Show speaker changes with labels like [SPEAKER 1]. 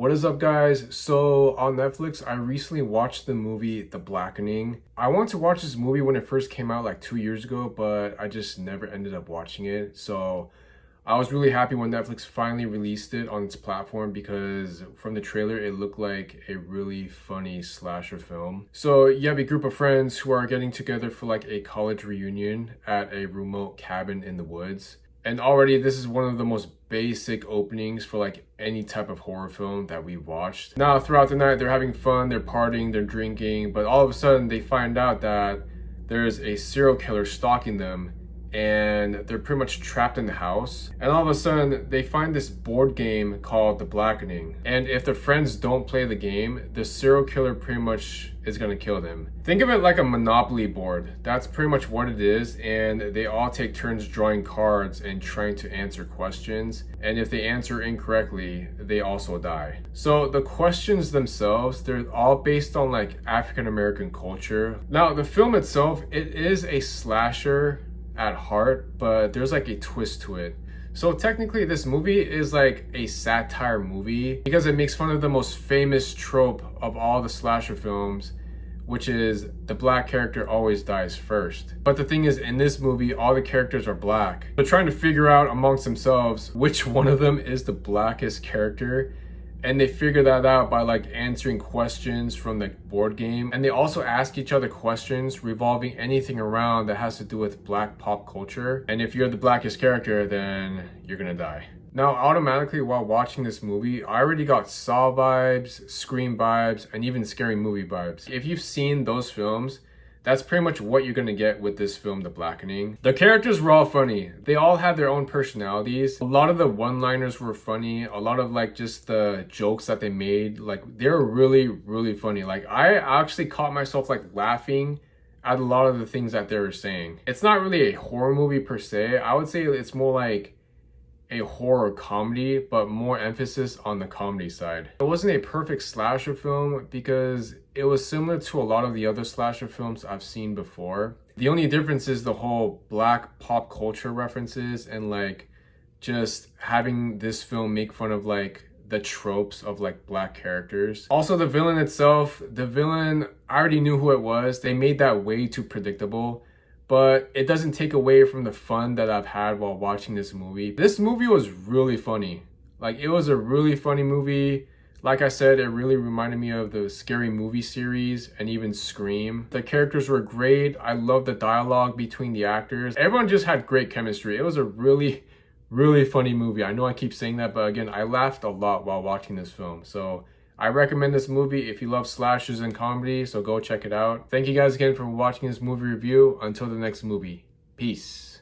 [SPEAKER 1] What is up, guys? So on Netflix, I recently watched the movie The Blackening. I wanted to watch this movie when it first came out like 2 years ago, but I just never ended up watching it. So I was really happy when Netflix finally released it on its platform because from the trailer, it looked like a really funny slasher film. So you have a group of friends who are getting together for like a college reunion at a remote cabin in the woods. And already this is one of the most basic openings for like any type of horror film that we've watched. Now throughout the night, they're having fun, they're partying, they're drinking, but all of a sudden they find out that there's a serial killer stalking them and they're pretty much trapped in the house. And all of a sudden they find this board game called The Blackening. And if the friends don't play the game, the serial killer pretty much is gonna kill them. Think of it like a Monopoly board. That's pretty much what it is. And they all take turns drawing cards and trying to answer questions. And if they answer incorrectly, they also die. So the questions themselves, they're all based on like African American culture. Now the film itself, it is a slasher at heart, but there's like a twist to it. So technically this movie is like a satire movie because it makes fun of the most famous trope of all the slasher films, which is the black character always dies first. But the thing is, in this movie, all the characters are black. They're trying to figure out amongst themselves which one of them is the blackest character. And they figure that out by like answering questions from the board game. And they also ask each other questions revolving anything around that has to do with black pop culture. And if you're the blackest character, then you're gonna die. Now, automatically while watching this movie, I already got Saw vibes, Scream vibes, and even Scary Movie vibes. If you've seen those films, that's pretty much what you're gonna get with this film, The Blackening. The characters were all funny. They all had their own personalities. A lot of the one-liners were funny. A lot of like just the jokes that they made, like they were really, really funny. Like I actually caught myself like laughing at a lot of the things that they were saying. It's not really a horror movie per se. I would say it's more like a horror comedy, but more emphasis on the comedy side. It wasn't a perfect slasher film because it was similar to a lot of the other slasher films I've seen before. The only difference is the whole black pop culture references and like just having this film make fun of like the tropes of like black characters. Also the villain itself, I already knew who it was. They made that way too predictable. But it doesn't take away from the fun that I've had while watching this movie. This movie was really funny. Like, it was a really funny movie. Like I said, it really reminded me of the Scary Movie series and even Scream. The characters were great. I loved the dialogue between the actors. Everyone just had great chemistry. It was a really, really funny movie. I know I keep saying that, but again, I laughed a lot while watching this film. So I recommend this movie if you love slashers and comedy, so go check it out. Thank you guys again for watching this movie review. Until the next movie, peace.